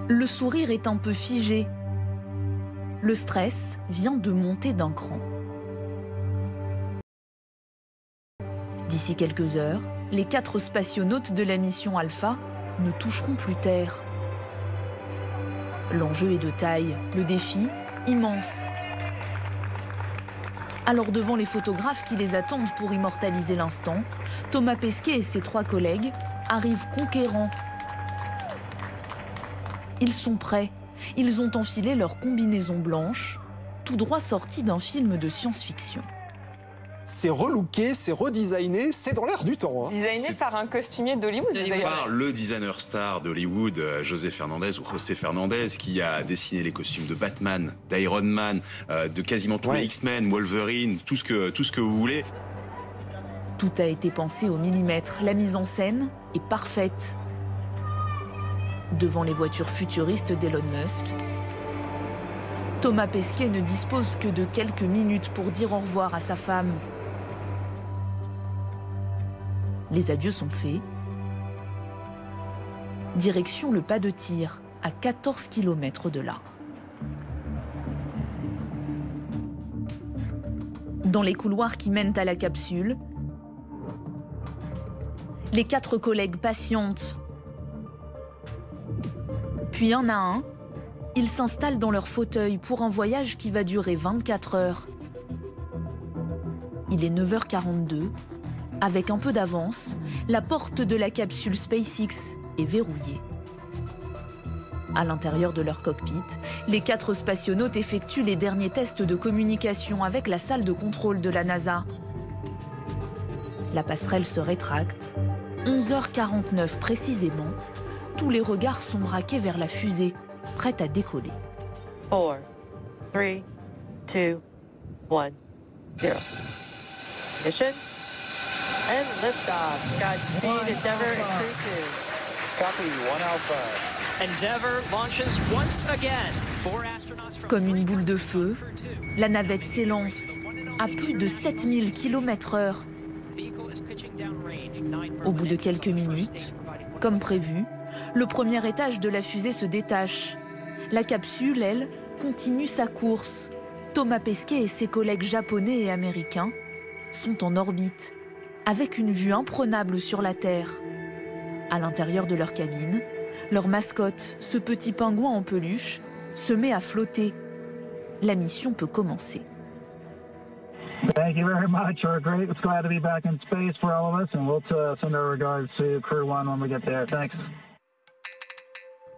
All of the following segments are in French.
Le sourire est un peu figé. Le stress vient de monter d'un cran. D'ici quelques heures, les 4 spationautes de la mission Alpha ne toucheront plus terre. L'enjeu est de taille, le défi immense. Alors devant les photographes qui les attendent pour immortaliser l'instant, Thomas Pesquet et ses 3 collègues arrivent conquérants. Ils sont prêts. Ils ont enfilé leur combinaison blanche, tout droit sorti d'un film de science-fiction. C'est relooké, c'est redesigné, c'est dans l'air du temps. Hein. Designé par un costumier d'Hollywood, d'ailleurs. Par le designer star d'Hollywood, José Fernandez, qui a dessiné les costumes de Batman, d'Iron Man, de quasiment tous les X-Men, Wolverine, tout ce que vous voulez. Tout a été pensé au millimètre. La mise en scène est parfaite. Devant les voitures futuristes d'Elon Musk, Thomas Pesquet ne dispose que de quelques minutes pour dire au revoir à sa femme. Les adieux sont faits. Direction le pas de tir, à 14 km de là. Dans les couloirs qui mènent à la capsule, les 4 collègues patientent. Puis un à un, ils s'installent dans leur fauteuil pour un voyage qui va durer 24 heures. Il est 9h42. Avec un peu d'avance, la porte de la capsule SpaceX est verrouillée. À l'intérieur de leur cockpit, les 4 spationautes effectuent les derniers tests de communication avec la salle de contrôle de la NASA. La passerelle se rétracte. 11h49 précisément, tous les regards sont braqués vers la fusée, prête à décoller. 4, 3, 2, 1, 0. Mission and liftoff. Godspeed, Endeavour and Crew 2. Copy, 1 Alpha. Endeavour launches once again. 4 astronauts from Comme une boule de feu, la navette s'élance à plus de 7000 km/h. Au bout de quelques minutes, comme prévu, le premier étage de la fusée se détache. La capsule, elle, continue sa course. Thomas Pesquet et ses collègues japonais et américains sont en orbite, avec une vue imprenable sur la Terre. À l'intérieur de leur cabine, leur mascotte, ce petit pingouin en peluche, se met à flotter. La mission peut commencer. Thank you very much. We're great. It's glad to be back in space for all of us, and we'll send our regards to Crew 1 when we get there. Thanks.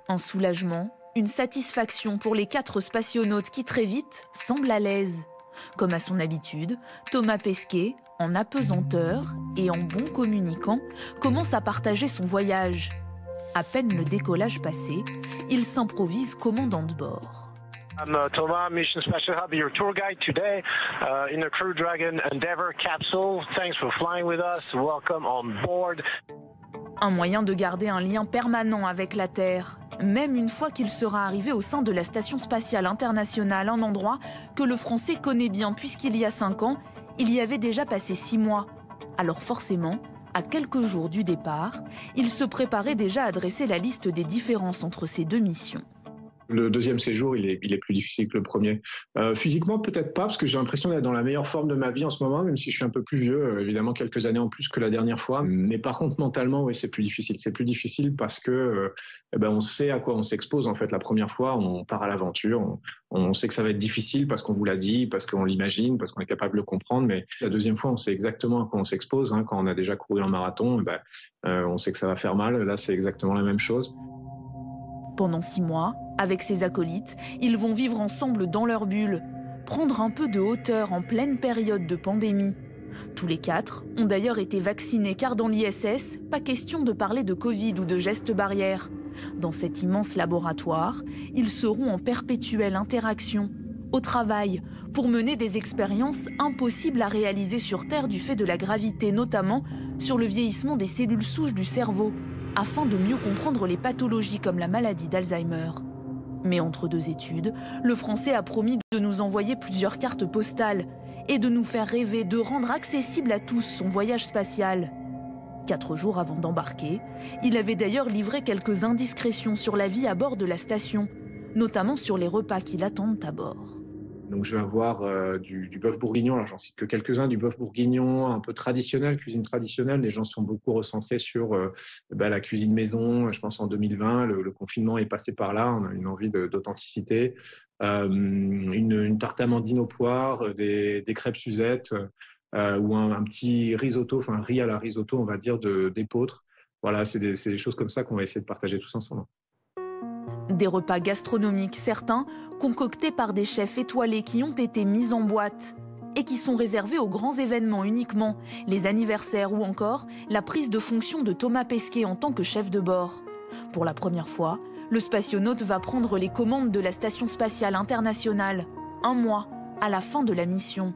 Un soulagement, une satisfaction pour les 4 spationautes qui très vite semblent à l'aise. Comme à son habitude, Thomas Pesquet, en apesanteur et en bon communicant, commence à partager son voyage. À peine le décollage passé, il s'improvise commandant de bord. I'm Thomas, Mission Special Hub, your tour guide today in the Crew Dragon Endeavour capsule. Thanks for flying with us. Welcome on board. Un moyen de garder un lien permanent avec la Terre, même une fois qu'il sera arrivé au sein de la Station Spatiale Internationale, un endroit que le Français connaît bien puisqu'il y a 5 ans, il y avait déjà passé 6 mois. Alors forcément, à quelques jours du départ, il se préparait déjà à dresser la liste des différences entre ces 2 missions. Le deuxième séjour, il est plus difficile que le premier. Physiquement, peut-être pas, parce que j'ai l'impression d'être dans la meilleure forme de ma vie en ce moment, même si je suis un peu plus vieux, évidemment quelques années en plus que la dernière fois. Mais par contre, mentalement, oui, c'est plus difficile. C'est plus difficile parce que on sait à quoi on s'expose. En fait, la première fois, on part à l'aventure. On sait que ça va être difficile parce qu'on vous l'a dit, parce qu'on l'imagine, parce qu'on est capable de le comprendre. Mais la deuxième fois, on sait exactement à quoi on s'expose. Hein. Quand on a déjà couru un marathon, on sait que ça va faire mal. Là, c'est exactement la même chose. Pendant 6 mois, avec ses acolytes, ils vont vivre ensemble dans leur bulle, prendre un peu de hauteur en pleine période de pandémie. Tous les 4 ont d'ailleurs été vaccinés car dans l'ISS, pas question de parler de Covid ou de gestes barrières. Dans cet immense laboratoire, ils seront en perpétuelle interaction, au travail, pour mener des expériences impossibles à réaliser sur Terre du fait de la gravité, notamment sur le vieillissement des cellules souches du cerveau, afin de mieux comprendre les pathologies comme la maladie d'Alzheimer. Mais entre 2 études, le Français a promis de nous envoyer plusieurs cartes postales et de nous faire rêver, de rendre accessible à tous son voyage spatial. 4 jours avant d'embarquer, il avait d'ailleurs livré quelques indiscrétions sur la vie à bord de la station, notamment sur les repas qui l'attendent à bord. Donc je vais avoir du bœuf bourguignon, alors j'en cite que quelques-uns, du bœuf bourguignon un peu traditionnel, cuisine traditionnelle. Les gens sont beaucoup recentrés sur la cuisine maison. Je pense en 2020, le confinement est passé par là, on a une envie d'authenticité. Une tarte amandine aux poires, des crêpes Suzette ou un petit risotto, enfin un riz à la risotto, on va dire, d'épeautre. Voilà, c'est des choses comme ça qu'on va essayer de partager tous ensemble. Des repas gastronomiques, certains, concoctés par des chefs étoilés qui ont été mis en boîte et qui sont réservés aux grands événements uniquement, les anniversaires ou encore la prise de fonction de Thomas Pesquet en tant que chef de bord. Pour la première fois, le spationaute va prendre les commandes de la Station spatiale internationale, 1 mois à la fin de la mission.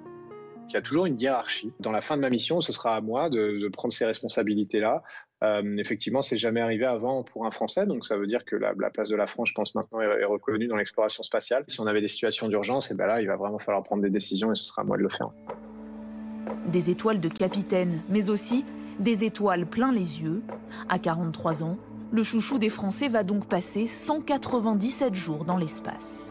Il y a toujours une hiérarchie. Dans la fin de ma mission, ce sera à moi de prendre ces responsabilités-là. Effectivement, c'est jamais arrivé avant pour un Français, donc ça veut dire que la place de la France, je pense maintenant, est reconnue dans l'exploration spatiale. Si on avait des situations d'urgence, et là, il va vraiment falloir prendre des décisions et ce sera à moi de le faire. Des étoiles de capitaine, mais aussi des étoiles plein les yeux. À 43 ans, le chouchou des Français va donc passer 197 jours dans l'espace.